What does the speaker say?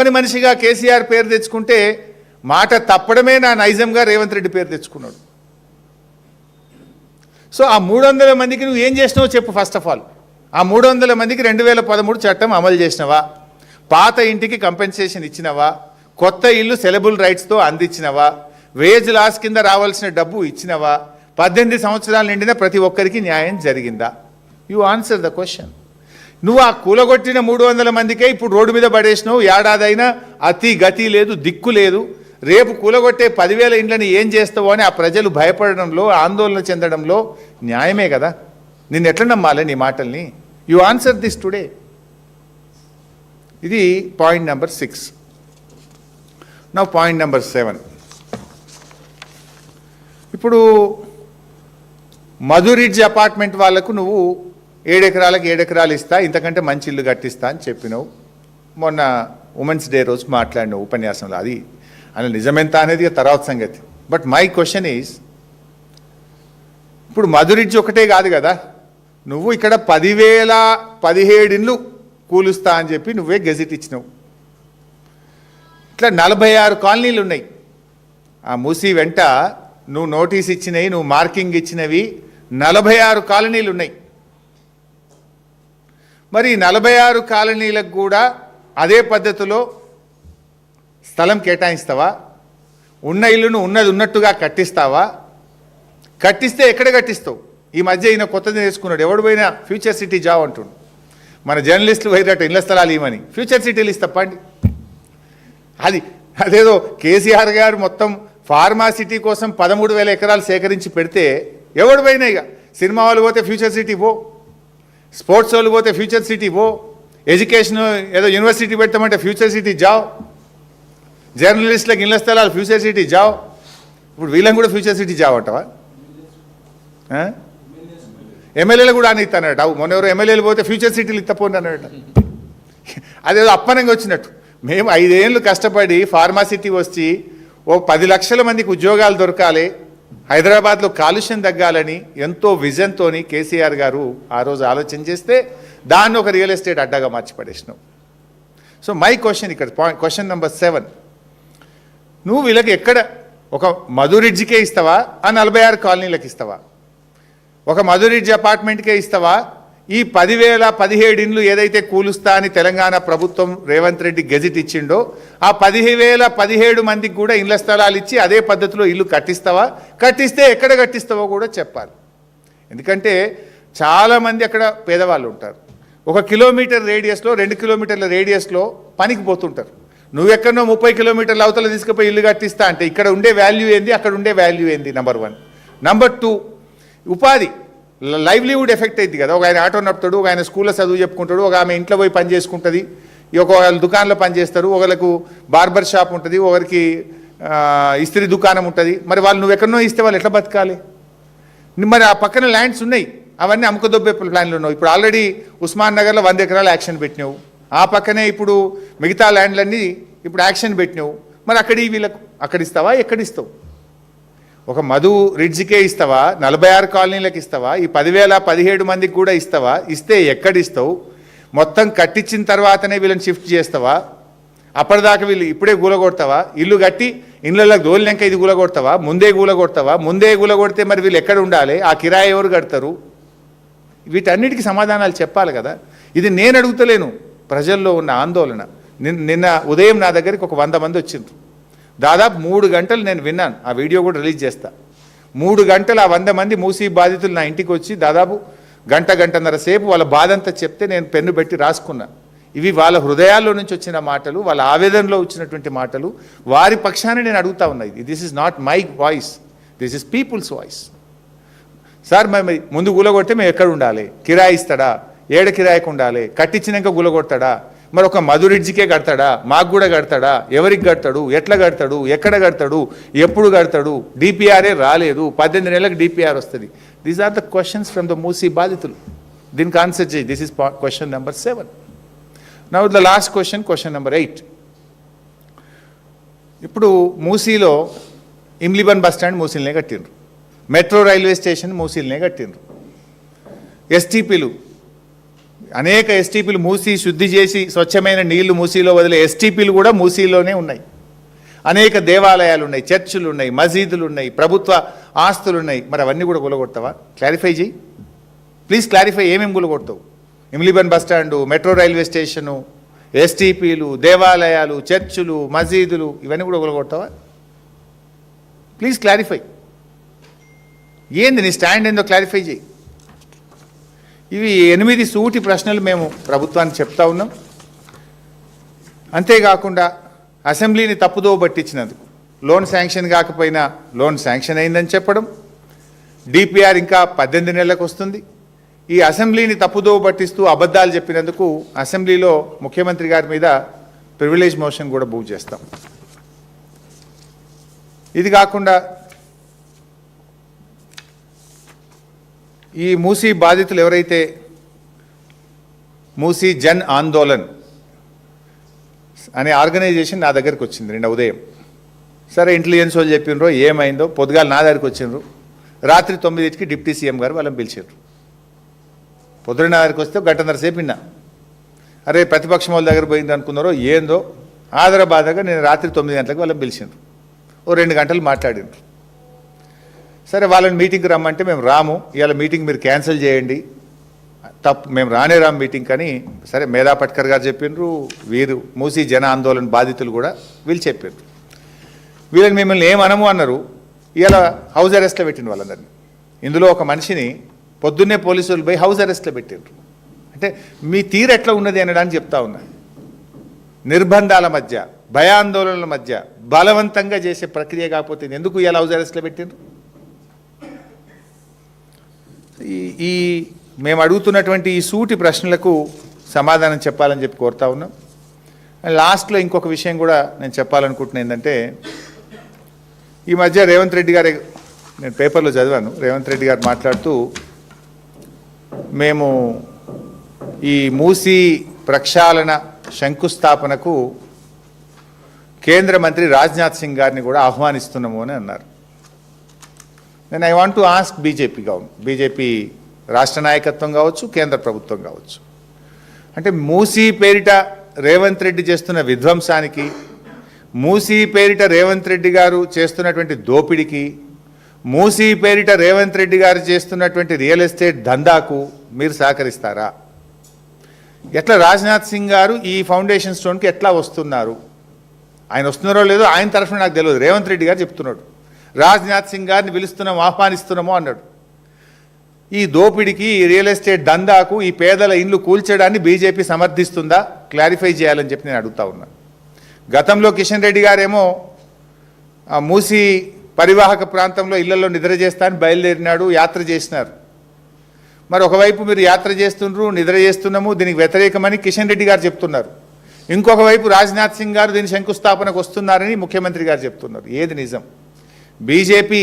పని మనిషిగా కేసీఆర్ పేరు తెచ్చుకుంటే మాట తప్పడమే నా నైజంగా రేవంత్ రెడ్డి పేరు తెచ్చుకున్నాడు. సో ఆ 300 మందికి నువ్వు ఏం చేసినావో చెప్పు. ఫస్ట్ ఆఫ్ ఆల్ ఆ 300 మందికి 2013 చట్టం అమలు చేసినవా? పాత ఇంటికి కంపెన్సేషన్ ఇచ్చినవా? కొత్త ఇల్లు సెలబుల్ రైట్స్తో అందించినవా? వేజ్ లాస్ కింద రావాల్సిన డబ్బు ఇచ్చినవా? 18 సంవత్సరాలు నిండిన ప్రతి ఒక్కరికి న్యాయం జరిగిందా? You answer the question. నువ్వు ఆ కూలగొట్టిన 300 మందికే ఇప్పుడు రోడ్డు మీద పడేసినావు. ఏడాదైనా అతి గతి లేదు, దిక్కు లేదు. రేపు కూలగొట్టే 10,000 ఇండ్లని ఏం చేస్తావో అని ఆ ప్రజలు భయపడడంలో, ఆందోళన చెందడంలో న్యాయమే కదా. నిన్ను ఎట్లా నమ్మాలి నీ మాటల్ని? You answer this today. ఇది పాయింట్ నెంబర్ 6. నా పాయింట్ నెంబర్ 7. ఇప్పుడు మధురిడ్జ్ అపార్ట్మెంట్ వాళ్లకు నువ్వు 7 ఎకరాలకు 7 ఎకరాలు ఇస్తా, ఇంతకంటే మంచి ఇల్లు కట్టిస్తా అని చెప్పినావు. మొన్న ఉమెన్స్ డే రోజు మాట్లాడినావు ఉపన్యాసంలో. అది నిజమెంత అనేది తర్వాత సంగతి. బట్ మై క్వశ్చన్ ఈజ్, ఇప్పుడు మధురిడ్జ్ ఒకటే కాదు కదా, నువ్వు ఇక్కడ 10,017 ఇండ్లు కూలుస్తా అని చెప్పి నువ్వే గెజిట్ ఇచ్చినావు. ఇట్లా 46 కాలనీలు ఉన్నాయి. ఆ మూసీ వెంట నువ్వు నోటీస్ ఇచ్చినవి, నువ్వు మార్కింగ్ ఇచ్చినవి 46 కాలనీలు ఉన్నాయి. మరి 46 కాలనీలకు కూడా అదే పద్ధతిలో స్థలం కేటాయిస్తావా? ఉన్న ఇల్లును ఉన్నది ఉన్నట్టుగా కట్టిస్తావా? కట్టిస్తే ఎక్కడ కట్టిస్తావు? ఈ మధ్య ఈయన కొత్తది నేర్చుకున్నాడు. ఎవడు పోయినా ఫ్యూచర్ సిటీ జాబ్ అంటుండు. మన జర్నలిస్టులు పోయినట్టు ఇళ్ల స్థలాలు ఇవ్వమని ఫ్యూచర్ సిటీలు ఇస్తప్పండి. అదేదో కేసీఆర్ గారు మొత్తం ఫార్మా సిటీ కోసం 13,000 ఎకరాలు సేకరించి పెడితే ఎవడు పోయినా, ఇక సినిమా వాళ్ళు పోతే ఫ్యూచర్ సిటీ పో, స్పోర్ట్స్ వాళ్ళు పోతే ఫ్యూచర్ సిటీ పో, ఎడ్యుకేషన్ ఏదో యూనివర్సిటీ పెడతామంటే ఫ్యూచర్ సిటీ జావ్, జర్నలిస్టులకు ఇళ్ల స్థలాలు ఫ్యూచర్ సిటీ జావ్. ఇప్పుడు వీళ్ళని కూడా ఫ్యూచర్ సిటీ జావ్ అంటావా? ఎమ్మెల్యేలు కూడా అని ఇస్తానట. మొన్న ఎవరు ఎమ్మెల్యేలు పోతే ఫ్యూచర్ సిటీలు ఇత్తపోండి అన్నట. అదేదో అప్పనంగా వచ్చినట్టు. మేము 5 ఏళ్ళు కష్టపడి ఫార్మా సిటీ వచ్చి ఓ 10 లక్షల మందికి ఉద్యోగాలు దొరకాలి, హైదరాబాద్లో కాలుష్యం తగ్గాలని ఎంతో విజన్తో కేసీఆర్ గారు ఆ రోజు ఆలోచన చేస్తే దాన్ని ఒక రియల్ ఎస్టేట్ అడ్డాగా మార్చి పడేసినావు. సో మై క్వశ్చన్ ఇక్కడ క్వశ్చన్ నెంబర్ 7, నువ్వు వీళ్ళకి ఎక్కడ ఒక మధురిడ్జ్కే ఇస్తావా? ఆ 46 కాలనీలకు ఇస్తావా? ఒక మధురిడ్జ్ అపార్ట్మెంట్కే ఇస్తావా? ఈ 10,017 ఇండ్లు ఏదైతే కూలుస్తా అని తెలంగాణ ప్రభుత్వం రేవంత్ రెడ్డి గెజిట్ ఇచ్చిండో ఆ 10,017 మందికి కూడా ఇళ్ల స్థలాలు ఇచ్చి అదే పద్ధతిలో ఇల్లు కట్టిస్తావా? కట్టిస్తే ఎక్కడ కట్టిస్తావో కూడా చెప్పాలి. ఎందుకంటే చాలామంది అక్కడ పేదవాళ్ళు ఉంటారు. 1 కిలోమీటర్ రేడియస్లో 2 కిలోమీటర్ల రేడియస్లో పనికి పోతుంటారు. నువ్వెక్కడో 30 కిలోమీటర్ల అవతల తీసుకుపోయి ఇల్లు కట్టిస్తా అంటే ఇక్కడ ఉండే వాల్యూ ఏంది, అక్కడ ఉండే వాల్యూ ఏంది? నెంబర్ 1. నెంబర్ 2, ఉపాధి లైవ్లీవుడ్ ఎఫెక్ట్ అయింది కదా. ఒక ఆయన ఆటో నడుపుతాడు, ఒక ఆయన స్కూల్లో చదువు చెప్పుకుంటాడు, ఒక ఆమె ఇంట్లో పోయి పని చేసుకుంటుంది, ఒకళ్ళు దుకాణంలో పని చేస్తారు, ఒకరికి బార్బర్ షాప్ ఉంటుంది, ఒకరికి ఇస్త్రీ దుకాణం ఉంటుంది. మరి వాళ్ళు నువ్వు ఎక్కడనో ఇస్తే వాళ్ళు ఎట్లా బతకాలి? మరి ఆ పక్కన ల్యాండ్స్ ఉన్నాయి, అవన్నీ అమ్ముకదొబ్బే ప్లాన్లు ఉన్నావు. ఇప్పుడు ఆల్రెడీ ఉస్మాన్ నగర్లో 100 ఎకరాలు యాక్షన్ పెట్టినావు. ఆ పక్కనే ఇప్పుడు మిగతా ల్యాండ్లన్నీ ఇప్పుడు యాక్షన్ పెట్టినావు. మరి వీళ్ళకు అక్కడ ఇస్తావా? ఎక్కడిస్తావు? ఒక మధు రిడ్జ్కే ఇస్తావా? 46 కాలనీలకు ఇస్తావా? ఈ 10,017 మందికి కూడా ఇస్తావా? ఇస్తే ఎక్కడిస్తావు? మొత్తం కట్టించిన తర్వాతనే వీళ్ళని షిఫ్ట్ చేస్తావా? అప్పటిదాకా వీళ్ళు ఇప్పుడే గూలగొడతావా? ఇల్లు కట్టి ఇళ్ళకి దోలినాక ఇది గూలగొడతావా? ముందే గూలగొడతావా? ముందే గూలగొడితే మరి వీళ్ళు ఎక్కడ ఉండాలి? ఆ కిరాయి ఎవరు కడతారు? వీటన్నిటికీ సమాధానాలు చెప్పాలి కదా. ఇది నేను అడుగుతలేను, ప్రజల్లో ఉన్న ఆందోళన. నిన్న ఉదయం నా దగ్గరికి ఒక 100 మంది వచ్చిండ్రు. దాదాపు 3 గంటలు నేను విన్నాను. ఆ వీడియో కూడా రిలీజ్ చేస్తా. 3 గంటలు ఆ 100 మంది మూసీ బాధితులు నా ఇంటికి వచ్చి దాదాపు గంటన్నర సేపు వాళ్ళ బాధంతా చెప్తే నేను పెన్ను పెట్టి రాసుకున్నా. ఇవి వాళ్ళ హృదయాల్లో నుంచి వచ్చిన మాటలు, వాళ్ళ ఆవేదనలో వచ్చినటువంటి మాటలు. వారి పక్షాన్ని నేను అడుగుతా ఉన్నా. This is not my voice, this is people's voice. Sir మేము ముందు గులగొడితే మేము ఎక్కడ ఉండాలి? కిరాయి ఇస్తాడా? ఏడ కిరాయికి ఉండాలి? కట్టించినాక గులగొడతాడా? మరి ఒక మధురిడ్జికే కడతాడా? మాకు కూడా కడతాడా? ఎవరికి కడతాడు? ఎట్లా కడతాడు? ఎక్కడ కడతాడు? ఎప్పుడు కడతాడు? డిపిఆర్ఏ రాలేదు, 18 నెలలకు డిపిఆర్ వస్తుంది. These are the questions from the Musi బాధితులు. దీనికి ఆన్సర్ చేయి. This is question number 7. Now the last question number 8. ఇప్పుడు మూసీలో ఇమ్లిబన్ బస్ స్టాండ్ మూసీలనే కట్టిండ్రు, మెట్రో రైల్వే స్టేషన్ మూసీలనే కట్టిండ్రు, ఎస్టీపీలు అనేక ఎస్టీపీలు మూసి శుద్ధి చేసి స్వచ్ఛమైన నీళ్లు మూసీలో వదిలే ఎస్టీపీలు కూడా మూసీలోనే ఉన్నాయి. అనేక దేవాలయాలు ఉన్నాయి, చర్చిలు ఉన్నాయి, మసీదులు ఉన్నాయి, ప్రభుత్వ ఆస్తులు ఉన్నాయి. మరి అవన్నీ కూడా కూలగొడతావా? క్లారిఫై చేయి ప్లీజ్, క్లారిఫై. ఏమేమి కూలగొడతావు? Imlibun bus stand, metro railway station, ఎస్టీపీలు, దేవాలయాలు, చర్చిలు, మసీదులు ఇవన్నీ కూడా కూలగొడతావా? Please clarify. ఏంది నీ స్టాండ్ ఏందో క్లారిఫై చేయి. ఇవి 8 సూటి ప్రశ్నలు మేము ప్రభుత్వానికి చెప్తా ఉన్నాం. అంతేకాకుండా అసెంబ్లీని తప్పుదోవ పట్టించినందుకు లోన్ శాంక్షన్ కాకపోయినా లోన్ శాంక్షన్ అయిందని చెప్పడం, డిపిఆర్ ఇంకా 18 నెలలకు వస్తుంది. ఈ అసెంబ్లీని తప్పుదోవ పట్టిస్తూ అబద్ధాలు చెప్పినందుకు అసెంబ్లీలో ముఖ్యమంత్రి గారి మీద ప్రివిలేజ్ మోషన్ కూడా మూవ్ చేస్తాం. ఇది కాకుండా ఈ మూసీ బాధితులు ఎవరైతే మూసీ జన్ ఆందోళన్ అనే ఆర్గనైజేషన్ నా దగ్గరికి వచ్చింది నిన్న ఉదయం. సరే ఇంటెలిజెన్స్ వాళ్ళు చెప్పినరో ఏమైందో పొద్దుగాల నా దగ్గరికి వచ్చిండ్రు. రాత్రి 9కి డిప్యూటీ సీఎం గారు వాళ్ళని పిలిచారు. పొద్దున నా దగ్గరికి వస్తే గంటన్నర సేపు విన్నా. అరే ప్రతిపక్షం వాళ్ళ దగ్గర పోయింది అనుకున్నారో ఏందో ఆదరబాదగా నేను రాత్రి 9 గంటలకు వాళ్ళని పిలిచిండ్రు. ఓ 2 గంటలు మాట్లాడిండ్రు. సరే వాళ్ళని మీటింగ్కి రమ్మంటే మేము రాము, ఇవాళ మీటింగ్ మీరు క్యాన్సిల్ చేయండి, తప్పు మేము రాము మీటింగ్ అని సరే మేధా పట్కర్ గారు చెప్పిండ్రు. వీరు మూసీ జన ఆందోళన బాధితులు కూడా వీళ్ళు చెప్పిండ్రు. వీళ్ళని మిమ్మల్ని ఏమనము అన్నారు. ఇవాళ హౌస్ అరెస్ట్లో పెట్టిండ్రు వాళ్ళందరినీ. ఇందులో ఒక మనిషిని పొద్దున్నే పోలీసులు పోయి హౌస్ అరెస్ట్లో పెట్టిండ్రు. అంటే మీ తీరు ఎట్లా ఉన్నది అనడానికి చెప్తా ఉన్నా. నిర్బంధాల మధ్య, భయాందోళనల మధ్య బలవంతంగా చేసే ప్రక్రియ కాకపోతే ఎందుకు ఇవాళ హౌస్ అరెస్ట్లో పెట్టిండ్రు? ఈ మేము అడుగుతున్నటువంటి ఈ సూటి ప్రశ్నలకు సమాధానం చెప్పాలని చెప్పి కోరుతా ఉన్నాం. లాస్ట్లో ఇంకొక విషయం కూడా నేను చెప్పాలనుకుంటున్నా. ఏంటంటే ఈ మధ్య రేవంత్ రెడ్డి గారు, నేను పేపర్లో చదివాను, రేవంత్ రెడ్డి గారు మాట్లాడుతూ మేము ఈ మూసీ ప్రక్షాళన శంకుస్థాపనకు కేంద్ర మంత్రి రాజ్నాథ్ సింగ్ గారిని కూడా ఆహ్వానిస్తున్నాము అని అన్నారు. నేను I want to ask BJP రాష్ట్ర నాయకత్వం కావచ్చు, కేంద్ర ప్రభుత్వం కావచ్చు, అంటే మూసీ పేరిట రేవంత్ రెడ్డి చేస్తున్న విధ్వంసానికి, మూసీ పేరిట రేవంత్ రెడ్డి గారు చేస్తున్నటువంటి దోపిడికి, మూసీ పేరిట రేవంత్ రెడ్డి గారు చేస్తున్నటువంటి రియల్ ఎస్టేట్ దందాకు మీరు సహకరిస్తారా? ఎట్లా రాజ్నాథ్ సింగ్ గారు ఈ ఫౌండేషన్ స్టోన్కి ఎట్లా వస్తున్నారు? ఆయన వస్తున్నారో లేదో ఆయన తరఫున నాకు తెలియదు. రేవంత్ రెడ్డి గారు చెప్తున్నాడు రాజ్నాథ్ సింగ్ గారిని పిలుస్తున్నాం, ఆహ్వానిస్తున్నామో అన్నాడు. ఈ దోపిడికి, ఈ రియల్ ఎస్టేట్ దందాకు, ఈ పేదల ఇండ్లు కూల్చడాన్ని బీజేపీ సమర్థిస్తుందా? క్లారిఫై చేయాలని చెప్పి నేను అడుగుతా ఉన్నాను. గతంలో కిషన్ రెడ్డి గారేమో మూసీ పరివాహక ప్రాంతంలో ఇళ్లలో నిద్ర చేస్తా అని బయలుదేరినాడు, యాత్ర చేసినారు. మరి ఒకవైపు మీరు యాత్ర చేస్తుండ్రు, నిద్ర చేస్తున్నాము, దీనికి వ్యతిరేకమని కిషన్ రెడ్డి గారు చెప్తున్నారు. ఇంకొక వైపు రాజ్నాథ్ సింగ్ గారు దీని శంకుస్థాపనకు వస్తున్నారని ముఖ్యమంత్రి గారు చెప్తున్నారు. ఏది నిజం? బీజేపీ